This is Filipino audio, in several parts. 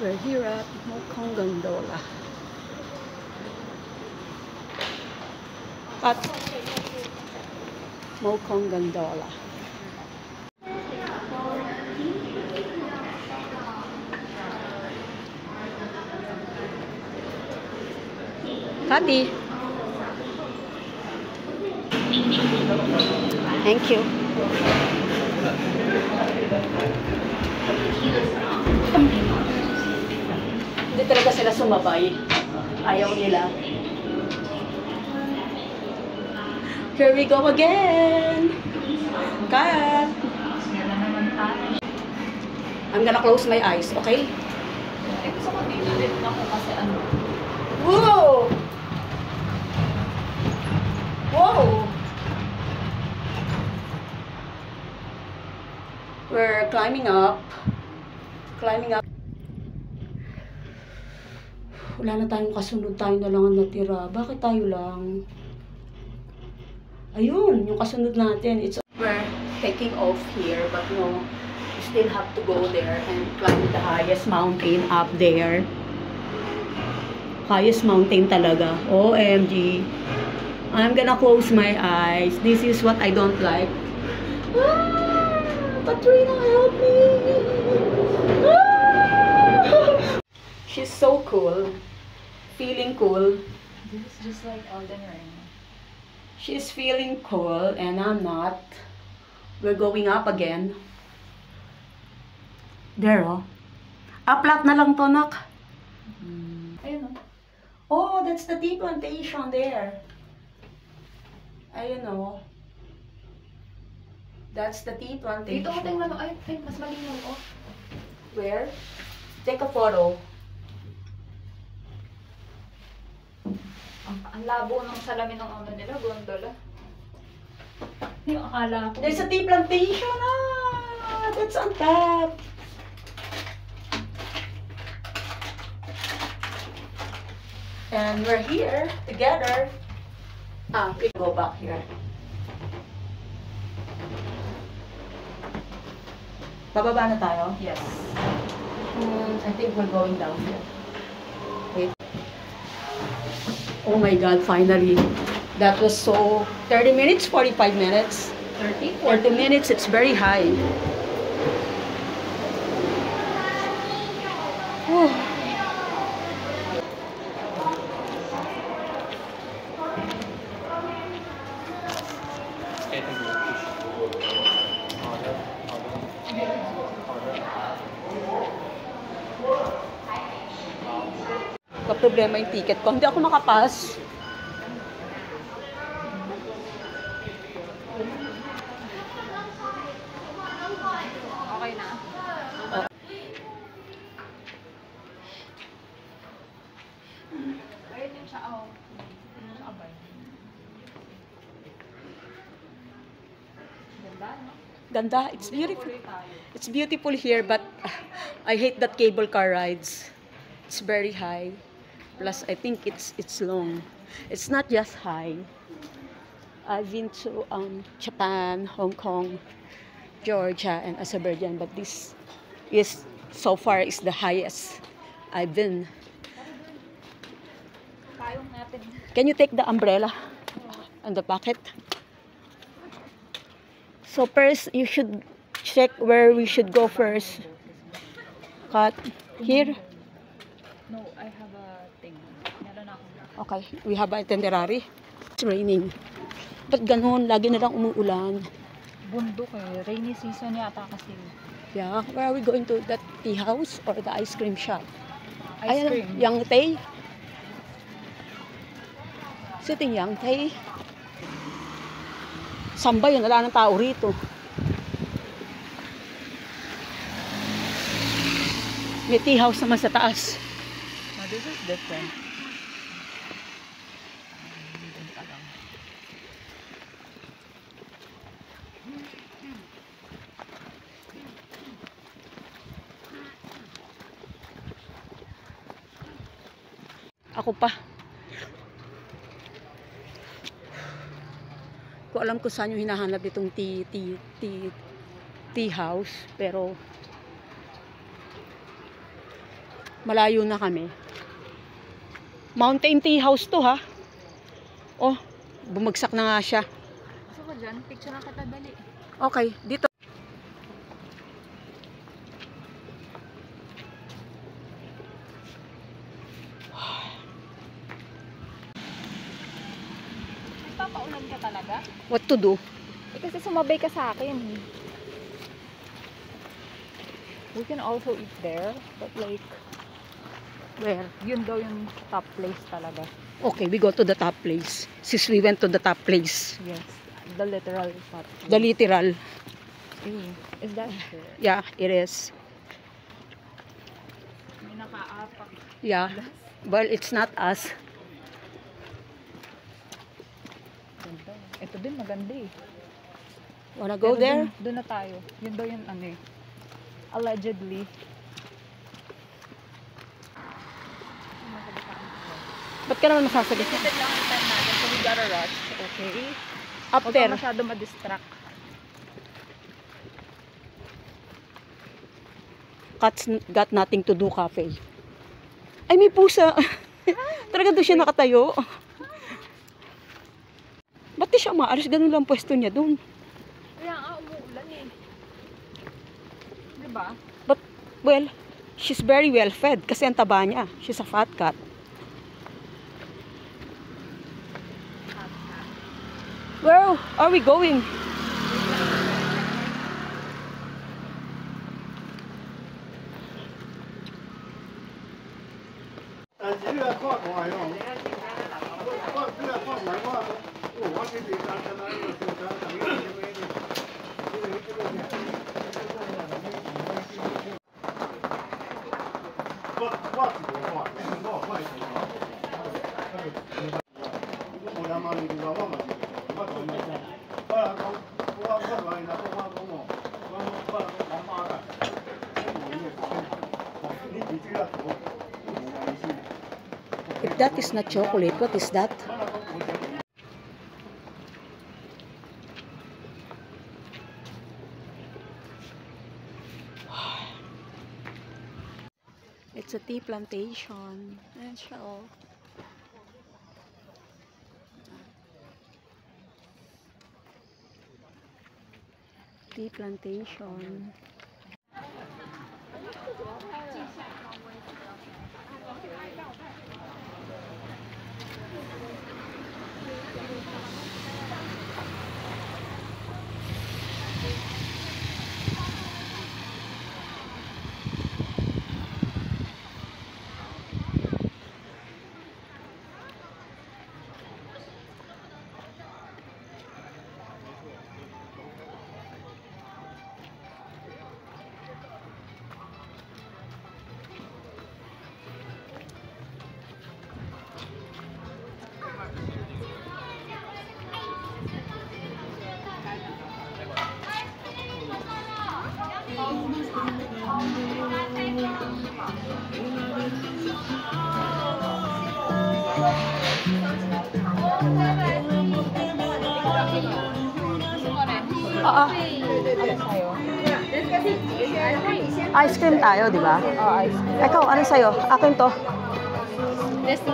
We're here at Mokong Gondola. At Mokong Gondola. Kati. Thank you. Hindi talaga sila sumabay. Ayaw nila. Here we go again. Kat. I'm gonna close my eyes, okay? Gusto ko dito din ako kasi ano. Whoa! Whoa! We're climbing up. Climbing up. Wala na tayong kasunod, tayo na lang ang natira. Bakit tayo lang? Ayun, yung kasunod natin. We're taking off here, but no, we still have to go there and climb the highest mountain up there. Highest mountain talaga. OMG. I'm gonna close my eyes. This is what I don't like. Ah, Katrina, help me! Ah! She's so cool. Feeling cool. This is just like Elden Ring. She's feeling cool and I'm not. We're going up again. There, oh. Flat na lang to, nak. Ayun o. Oh, that's the tea plantation there. Ayun, oh. That's the tea plantation. Dito ko tingnan mo. Ay, mas malinaw o. Where? Take a photo. Ang labo ng salamin ng ano nila, gondola. Yung akala ko. There's a tea plantation. Ah, that's on top. And we're here together. Ah, we go back here. Bababa na tayo? Yes. I think we're going down here. Wait. Oh my God, finally. That was so... 30 minutes, 45 minutes. 30? 40 minutes, it's very high. Whew. Problema yung ticket ko. Hindi ako makapas. Okay na. Ayun yung siya. Oh. Abay. Ganda, no? Ganda. It's beautiful. It's beautiful here, but I hate that cable car rides. It's very high. Plus, I think it's long. It's not just high. I've been to Japan, Hong Kong, Georgia, and Azerbaijan, but this is so far is the highest I've been. Payong natin. Can you take the umbrella and the bucket? So first, you should check where we should go first. Cut here. No, I have a thing. Meron ako. Okay, we have an itinerary. It's raining. Ba't ganun? Lagi na lang umuulan. Bundok eh. Rainy season yata kasi. Yeah, where are we going to? That tea house or the ice cream shop? Ice cream. Yang Tay. Sitting Yang Tay. Sambay, wala ng tao rito. May tea house naman sa taas. Oh, this is different. Ako pa. Ko alam ko saan yung hinahanap itong tea house, pero Malayo na kami. Mountain Tea House to ha. Oh, bumagsak na nga siya. Gusto ko dyan, picture na kita dali. Okay, dito. Papaulan ka talaga? What to do? Eh kasi sumabay ka sa akin. We can also eat there, but like, Where? yun daw yung top place talaga. Okay, we go to the top place. Since we went to the top place. Yes, the literal top place. The literal. Is that true? Yeah, it is. May nakaapak. Yeah. Well, it's not us. Ganda. Ito din maganda eh. Wanna go Pero there? Doon na tayo. Yun daw yung ano eh. Allegedly. Ba't ka naman masasagot? Limited lang ang time natin, so we gotta rush. Okay? Up Huwag there. ka masyado ma-distract. Cats got nothing to do cafe. Ay, may pusa. Talaga doon siya nakatayo. Ba't di siya maalis? Ganun lang pwesto niya doon. Kaya nga, umuulan eh. Diba? But, well, she's very well fed kasi ang taba niya. She's a fat cat. Where are we going? If that is not chocolate, what is that? It's a tea plantation. Ayan siya, oh. Tea plantation. Ice cream tayo, di ba? Ice cream. Ikaw, ano sa'yo? Akin to. This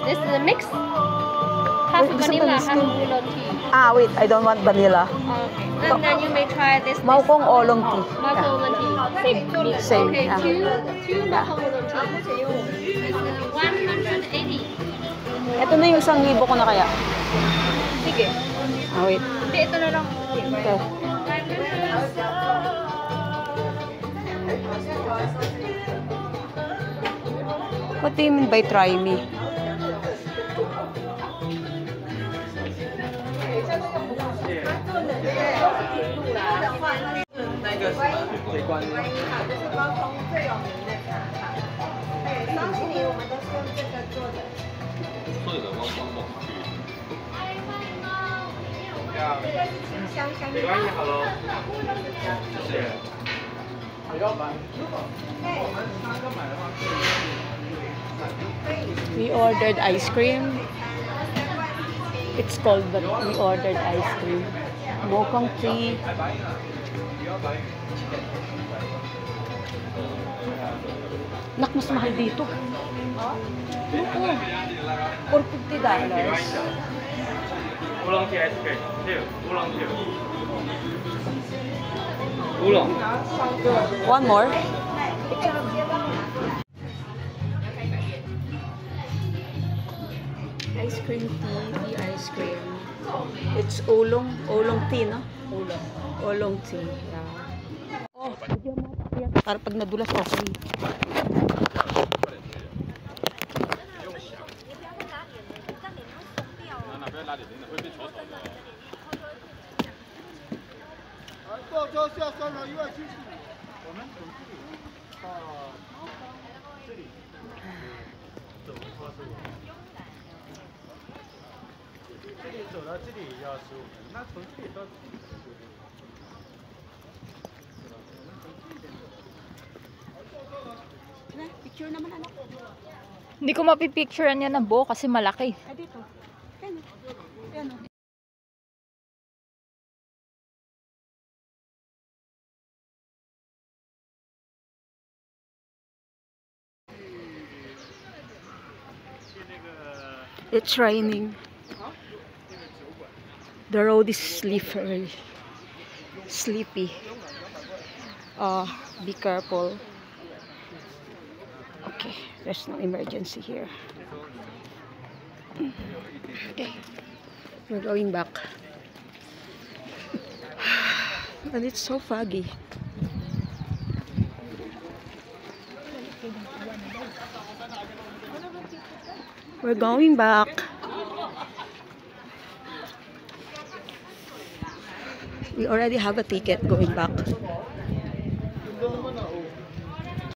is the mix. Half Wait, gusto vanilla, ko half ng oolong tea. Ah, wait. I don't want vanilla. Okay. And then you may try this. Maokong oolong tea. Maca oolong tea. Same mix. Same, Okay, yeah. two maca oolong tea. This is 180. Ito na yung 1,000 ko na kaya. Sige. Ah, wait. Hindi, ito na lang. Okay. What do you mean by try me? We ordered ice cream. It's called, but we ordered ice cream. Mokong tea. Nak, mas mahal dito. Oo. For $50. 오랑티 아이스크림. 새우. 오랑티. 오랑. One more. Ice cream tea, ice cream. It's oolong tea, no? Oolong tea, yeah. Oh, medyo matakyat. Para pag nadulas, okay. Picture naman, anak. Hindi ko mapipicturean yan na buo kasi malaki. Ah, dito. Yan. Yan. It's raining. The road is slippery. Sleepy. Be careful. Okay, there's no emergency here. Okay, we're going back. And it's so foggy. We're going back. We already have a ticket going back.